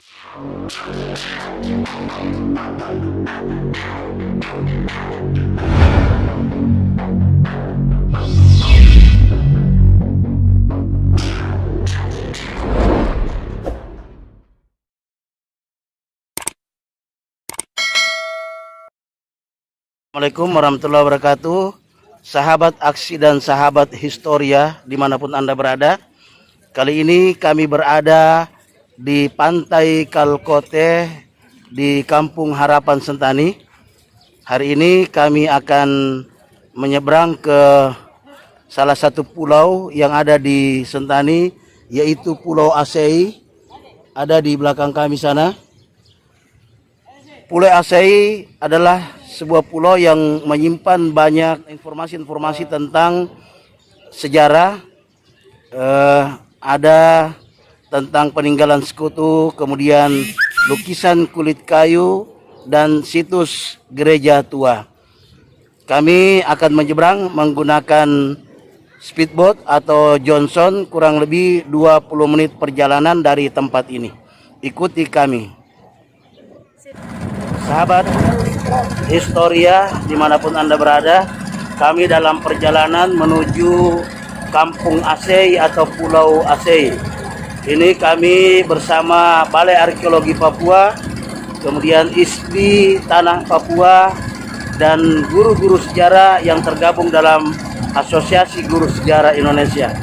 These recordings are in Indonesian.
Assalamualaikum warahmatullahi wabarakatuh. Sahabat aksi dan sahabat historia dimanapun Anda berada. Kali ini kami berada di Pantai Kalkote di Kampung Harapan Sentani. Hari ini kami akan menyeberang ke salah satu pulau yang ada di Sentani, yaitu Pulau Asei. Ada di belakang kami sana. Pulau Asei adalah sebuah pulau yang menyimpan banyak informasi-informasi tentang sejarah. Ada tentang peninggalan sekutu, kemudian lukisan kulit kayu, dan situs gereja tua. Kami akan menyeberang menggunakan speedboat atau Johnson, kurang lebih 20 menit perjalanan dari tempat ini. Ikuti kami. Sahabat historia dimanapun Anda berada, kami dalam perjalanan menuju Kampung Asei atau Pulau Asei. Ini kami bersama Balai Arkeologi Papua, kemudian ISPI Tanah Papua, dan guru-guru sejarah yang tergabung dalam Asosiasi Guru Sejarah Indonesia.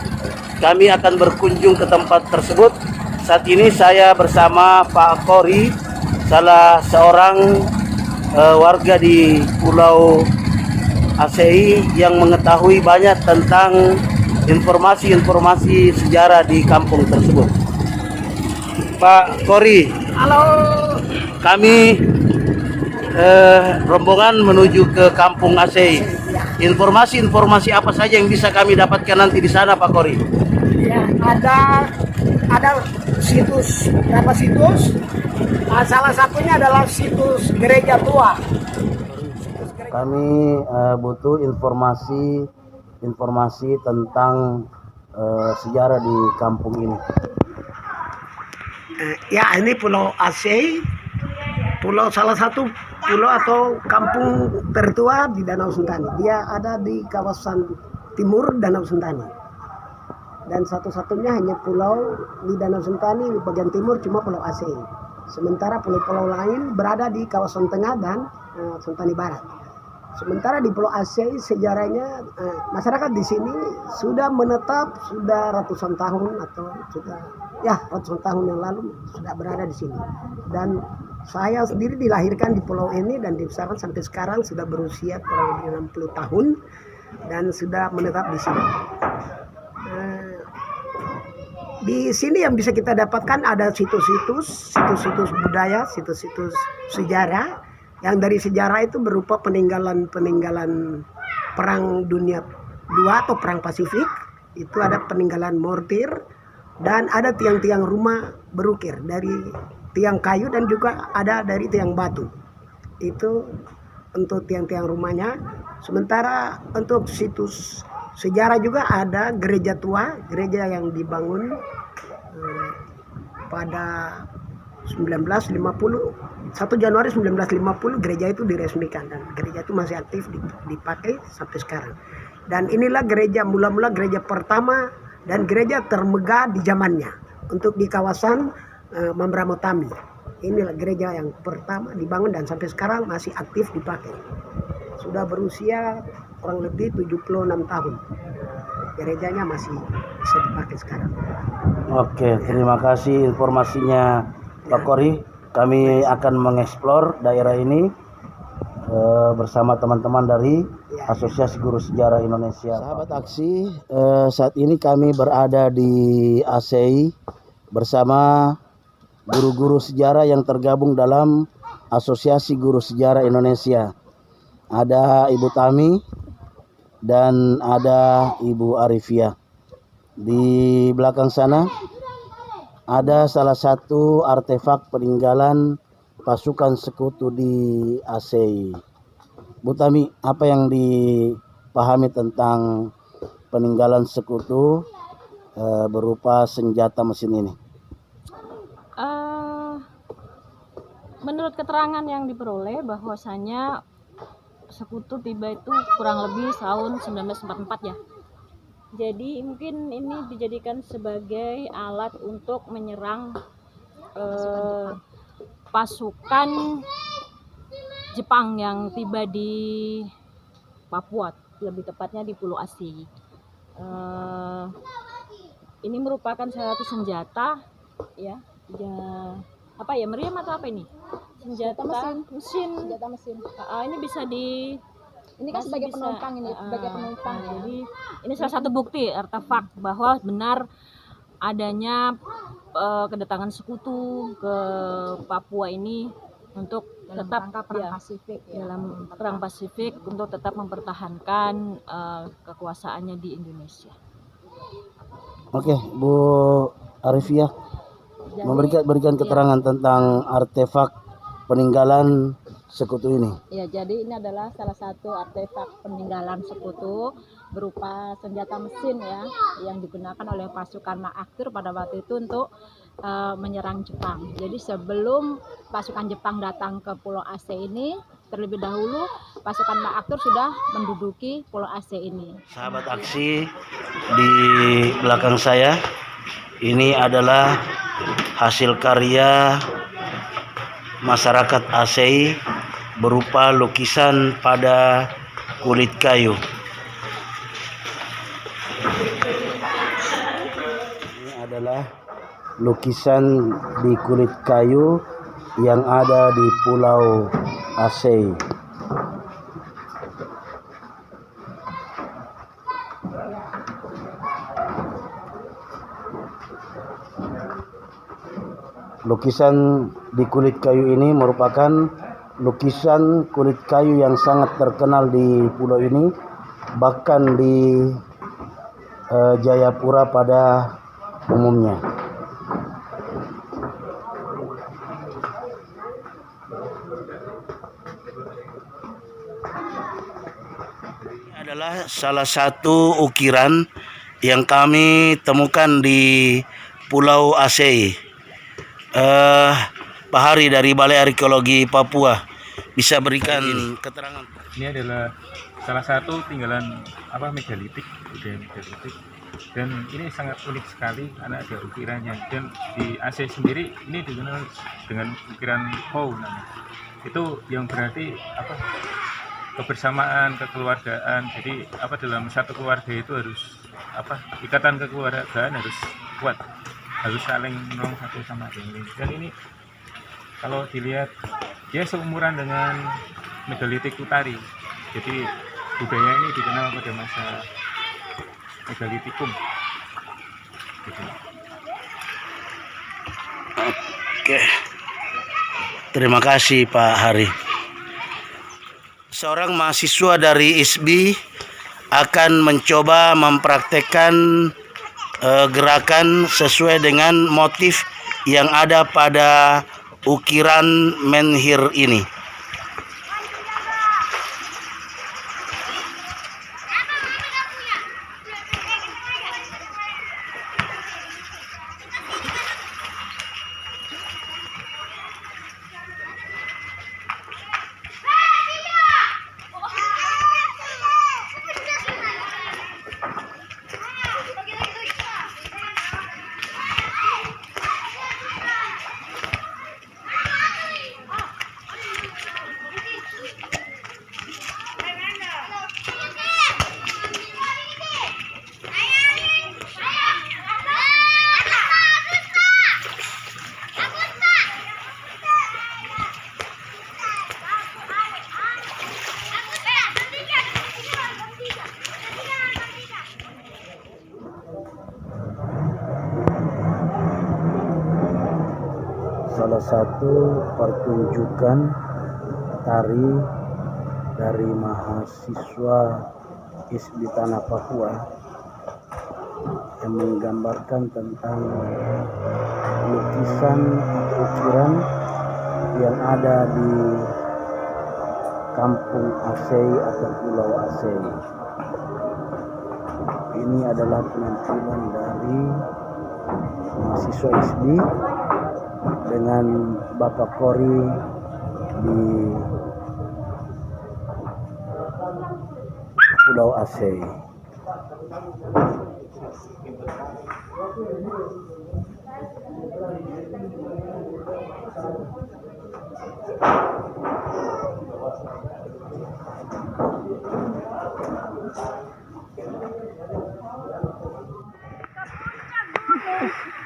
Kami akan berkunjung ke tempat tersebut. Saat ini saya bersama Pak Kori, salah seorang warga di Pulau Asei yang mengetahui banyak tentang informasi-informasi sejarah di kampung tersebut. Pak Kori, Halo. kami rombongan menuju ke Kampung Asei. Informasi-informasi apa saja yang bisa kami dapatkan nanti di sana, Pak Kori? Ya, ada situs, berapa situs? Salah satunya adalah situs gereja tua. Kami butuh informasi tentang sejarah di kampung ini. Ya, ini Pulau Asei, salah satu pulau atau kampung tertua di Danau Sentani. Dia ada di kawasan timur Danau Sentani. Dan satu-satunya hanya pulau di Danau Sentani di bagian timur cuma Pulau Asei. Sementara pulau-pulau lain berada di kawasan tengah dan Sentani Barat. Sementara di Pulau Asei sejarahnya masyarakat di sini sudah menetap sudah ratusan tahun atau sudah ratusan tahun yang lalu sudah berada di sini. Dan saya sendiri dilahirkan di pulau ini dan dibesarkan sampai sekarang sudah berusia kurang lebih 60 tahun dan sudah menetap di sini. Di sini yang bisa kita dapatkan ada situs-situs budaya, situs-situs sejarah yang dari sejarah itu berupa peninggalan Perang Dunia II atau Perang Pasifik. Itu ada peninggalan mortir dan ada tiang-tiang rumah berukir dari tiang kayu dan juga ada dari tiang batu. Itu untuk tiang-tiang rumahnya. Sementara untuk situs sejarah juga ada gereja tua, gereja yang dibangun pada 1950, 1 Januari 1950 gereja itu diresmikan dan gereja itu masih aktif dipakai sampai sekarang. Dan inilah mula-mula gereja pertama dan gereja termegah di zamannya untuk di kawasan Mambramotami. Inilah gereja yang pertama dibangun dan sampai sekarang masih aktif dipakai. Sudah berusia kurang lebih 76 tahun. Gerejanya masih bisa dipakai sekarang. Oke, terima kasih informasinya Pak Kori. Kami akan mengeksplor daerah ini bersama teman-teman dari Asosiasi Guru Sejarah Indonesia. Sahabat aksi, saat ini kami berada di Asei bersama guru-guru sejarah yang tergabung dalam Asosiasi Guru Sejarah Indonesia. Ada Ibu Tami dan ada Ibu Arifia. Di belakang sana ada salah satu artefak peninggalan pasukan sekutu di Asei. Bu Tami, apa yang dipahami tentang peninggalan sekutu berupa senjata mesin ini? menurut keterangan yang diperoleh bahwasanya sekutu tiba itu kurang lebih tahun 1944 ya. Jadi mungkin ini dijadikan sebagai alat untuk menyerang pasukan Jepang yang tiba di Papua, lebih tepatnya di Pulau Aceh. Ini merupakan salah satu senjata ya, apa ya, meriam atau apa ini? Senjata mesin. Senjata mesin. Ini bisa ini kan sebagai penumpang ini, sebagai penumpang. Jadi ini salah satu bukti artefak bahwa benar adanya kedatangan sekutu ke Papua ini untuk tetap perang Pasifik ya, dalam perang Pasifik untuk tetap mempertahankan kekuasaannya di Indonesia. Oke, Bu Arifia, berikan keterangan tentang artefak peninggalan sekutu ini. Ya, jadi ini adalah salah satu artefak peninggalan sekutu berupa senjata mesin ya, yang digunakan oleh pasukan MacArthur pada waktu itu untuk menyerang Jepang. Jadi sebelum pasukan Jepang datang ke Pulau Aceh ini, terlebih dahulu pasukan MacArthur sudah menduduki Pulau Aceh ini. Sahabat aksi, di belakang saya ini adalah hasil karya masyarakat Aceh berupa lukisan pada kulit kayu. Ini adalah lukisan di kulit kayu yang ada di Pulau Aceh. Lukisan di kulit kayu ini merupakan lukisan kulit kayu yang sangat terkenal di pulau ini, bahkan di Jayapura pada umumnya. Ini adalah salah satu ukiran yang kami temukan di Pulau Aceh. Pak Hari dari Balai Arkeologi Papua bisa berikan keterangan. Ini adalah salah satu tinggalan megalitik, budaya megalitik, dan ini sangat unik sekali karena ada ukirannya. Dan di Aceh sendiri ini dikenal dengan ukiran Hou namanya. Itu yang berarti kebersamaan, kekeluargaan. Jadi dalam satu keluarga itu harus ikatan kekeluargaan harus kuat, harus saling menolong satu sama lain. Dan ini kalau dilihat dia seumuran dengan megalitik Utari. Jadi budaya ini dikenal pada masa megalitikum. Gitu. Oke. Terima kasih Pak Hari. Seorang mahasiswa dari ISBI akan mencoba mempraktekkan gerakan sesuai dengan motif yang ada pada ukiran menhir ini. Salah satu pertunjukan tari dari mahasiswa ISBI Tanah Papua yang menggambarkan tentang lukisan ukiran yang ada di Kampung Aceh atau Pulau Aceh. Ini adalah penampilan dari mahasiswa ISBI dengan Bapak Kori di Pulau Aceh.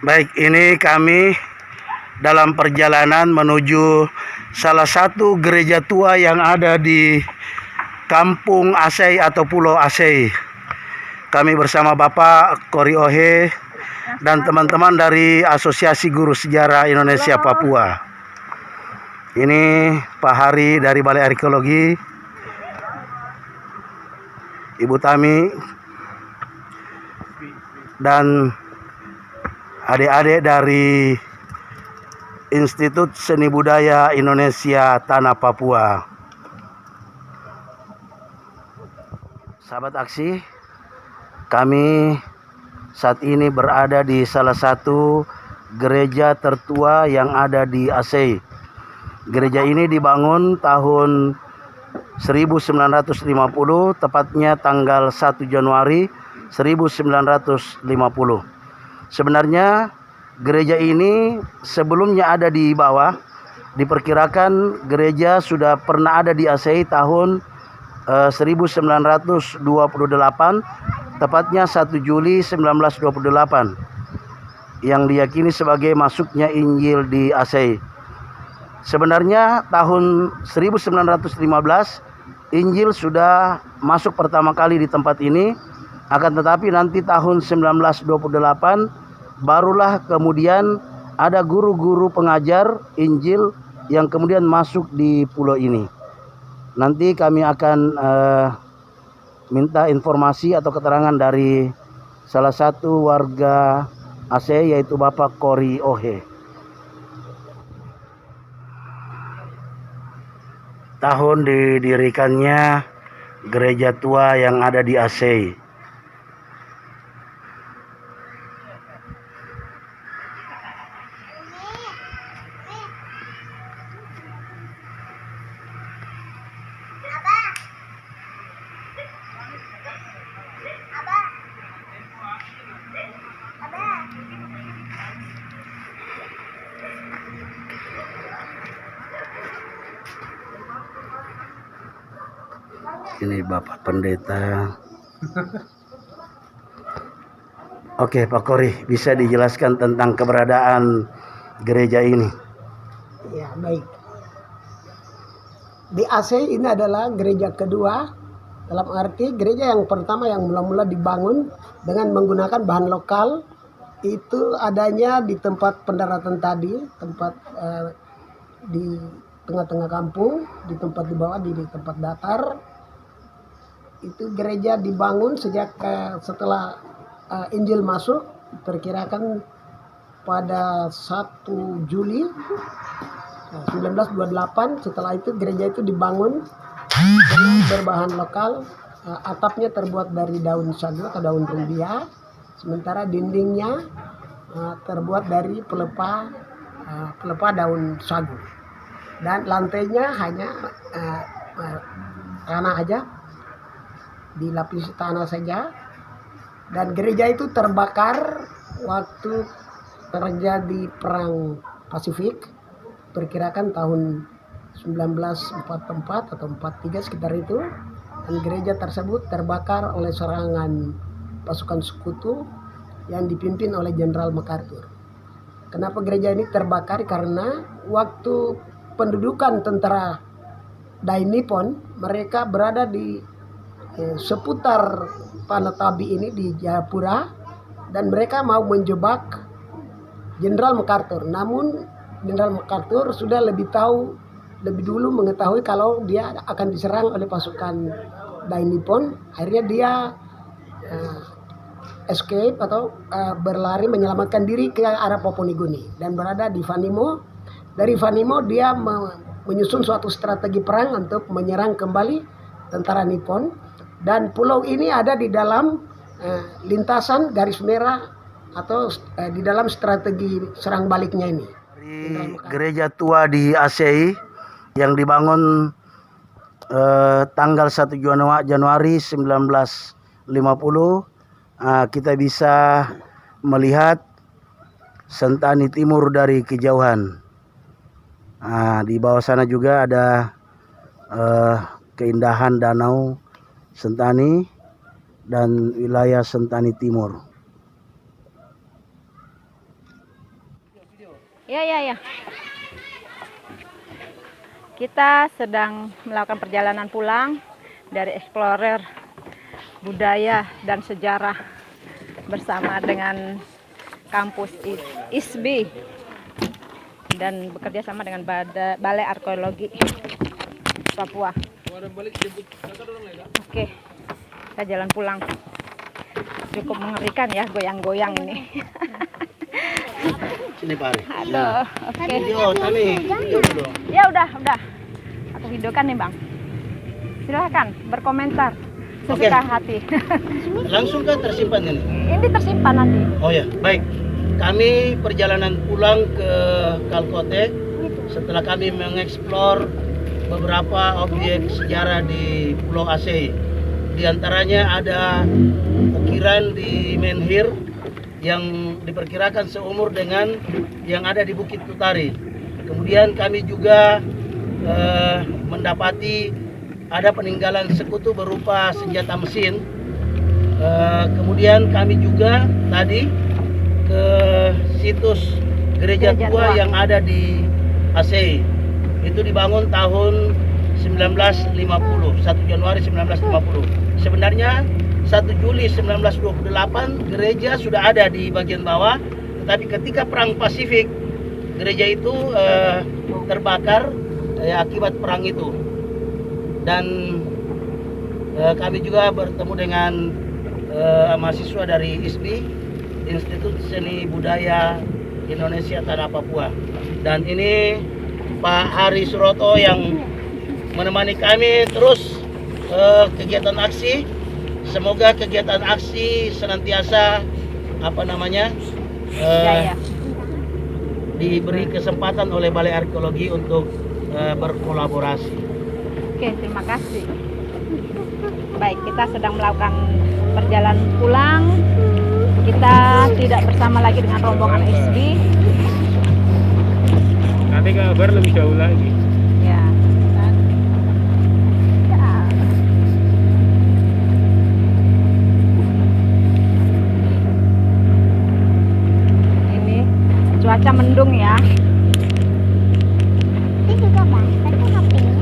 Baik, ini kami dalam perjalanan menuju salah satu gereja tua yang ada di Kampung Aceh atau Pulau Aceh. Kami bersama Bapak Kori Ohe dan teman-teman dari Asosiasi Guru Sejarah Indonesia Papua. Ini Pak Hari dari Balai Arkeologi, Ibu Tami, dan adik-adik dari Institut Seni Budaya Indonesia Tanah Papua. Sahabat aksi, kami saat ini berada di salah satu gereja tertua yang ada di Aceh. Gereja ini dibangun tahun 1950, tepatnya tanggal 1 Januari 1950. Sebenarnya gereja ini sebelumnya ada di bawah. Diperkirakan gereja sudah pernah ada di Aceh tahun 1928, tepatnya 1 Juli 1928, yang diyakini sebagai masuknya Injil di Aceh. Sebenarnya tahun 1915 Injil sudah masuk pertama kali di tempat ini, akan tetapi nanti tahun 1928 barulah kemudian ada guru-guru pengajar Injil yang kemudian masuk di pulau ini. Nanti kami akan minta informasi atau keterangan dari salah satu warga Aceh, yaitu Bapak Kori Ohe. Tahun didirikannya gereja tua yang ada di Aceh. Ini Bapak Pendeta. Oke, Pak Kori, bisa dijelaskan tentang keberadaan gereja ini? Ya, baik. Di Aceh ini adalah gereja kedua, dalam arti gereja yang pertama yang mula-mula dibangun dengan menggunakan bahan lokal itu adanya di tempat pendaratan tadi, tempat di tengah-tengah kampung, di tempat di bawah, di tempat datar. Itu gereja dibangun sejak setelah Injil masuk, perkirakan pada 1 Juli 1928. Setelah itu gereja itu dibangun dengan berbahan lokal. Atapnya terbuat dari daun sagu atau daun rumbia, sementara dindingnya terbuat dari pelepah daun sagu, dan lantainya hanya tanah aja, dilapisi tanah saja. Dan gereja itu terbakar waktu terjadi perang Pasifik, perkirakan tahun 1944 atau 43 sekitar itu. Dan gereja tersebut terbakar oleh serangan pasukan sekutu yang dipimpin oleh Jenderal MacArthur. Kenapa gereja ini terbakar? Karena waktu pendudukan tentara Dai Nippon, mereka berada di seputar Panatabi ini di Jayapura, dan mereka mau menjebak Jenderal MacArthur. Namun Jenderal MacArthur sudah lebih dulu mengetahui kalau dia akan diserang oleh pasukan Dai Nippon. Akhirnya dia escape atau berlari menyelamatkan diri ke arah Papua Nugini dan berada di Vanimo. Dari Vanimo dia menyusun suatu strategi perang untuk menyerang kembali tentara Nippon. Dan pulau ini ada di dalam lintasan garis merah atau di dalam strategi serang baliknya ini. Di gereja tua di Aceh yang dibangun tanggal 1 Januari 1950. Kita bisa melihat Sentani Timur dari kejauhan. Di bawah sana juga ada keindahan Danau Sentani dan wilayah Sentani Timur. Ya. Kita sedang melakukan perjalanan pulang dari Explorer Budaya dan Sejarah bersama dengan kampus ISBI dan bekerja sama dengan Balai Arkeologi Papua. Oke, kita jalan pulang. Cukup mengerikan ya, goyang-goyang ini. Sini Pak Ari. Aduh, oke. Video dulu. Ya udah. Aku videokan nih Bang. Silahkan berkomentar sesuka hati. Langsung kan tersimpan ini? Ini tersimpan nanti. Oh ya, baik. Kami perjalanan pulang ke Kalkote setelah kami mengeksplor beberapa objek sejarah di Pulau Aceh. Di antaranya ada ukiran di menhir yang diperkirakan seumur dengan yang ada di Bukit Tutari. Kemudian kami juga mendapati ada peninggalan sekutu berupa senjata mesin. Kemudian kami juga tadi ke situs gereja tua yang ada di Aceh. Itu dibangun tahun 1950, 1 Januari 1950. Sebenarnya 1 Juli 1928 gereja sudah ada di bagian bawah, tetapi ketika Perang Pasifik gereja itu terbakar akibat perang itu. Dan kami juga bertemu dengan mahasiswa dari ISBI, Institut Seni Budaya Indonesia Tanah Papua. Dan ini Pak Hari Suroto yang menemani kami terus kegiatan aksi. Semoga kegiatan aksi senantiasa diberi kesempatan oleh Balai Arkeologi untuk berkolaborasi. Oke, terima kasih. Baik, kita sedang melakukan perjalanan pulang. Kita tidak bersama lagi dengan rombongan ISBI. Nanti kabar lebih jauh lagi. Ya. Ini cuaca mendung ya. Ini juga basah tuh HP-nya.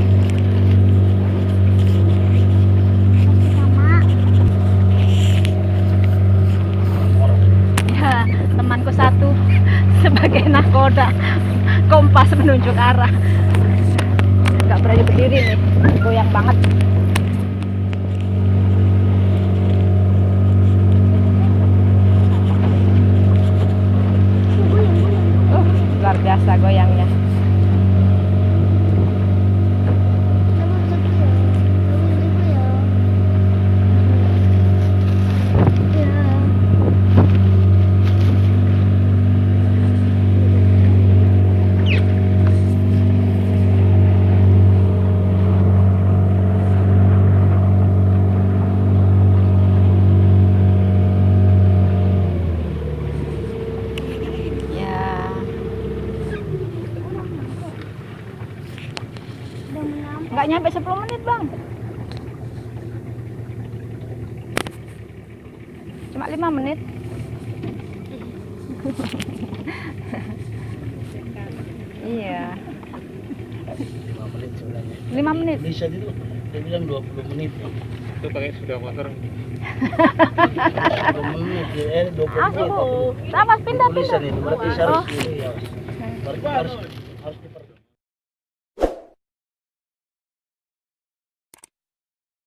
Sama. Ya, temanku satu sebagai nakoda kompas menunjuk arah. Nggak berani berdiri nih, goyang banget. Luar biasa goyangnya. Nggak nyampe 10 menit Bang, cuma 5 menit. Iya, 5 menit sebenarnya. 5 menit. Bisa itu dia bilang 20 menit. Itu pakai sepeda motor. 20 menit, 20 menit. Aku sama pindah. Tulisan itu berarti harus ini ya. Berarti harus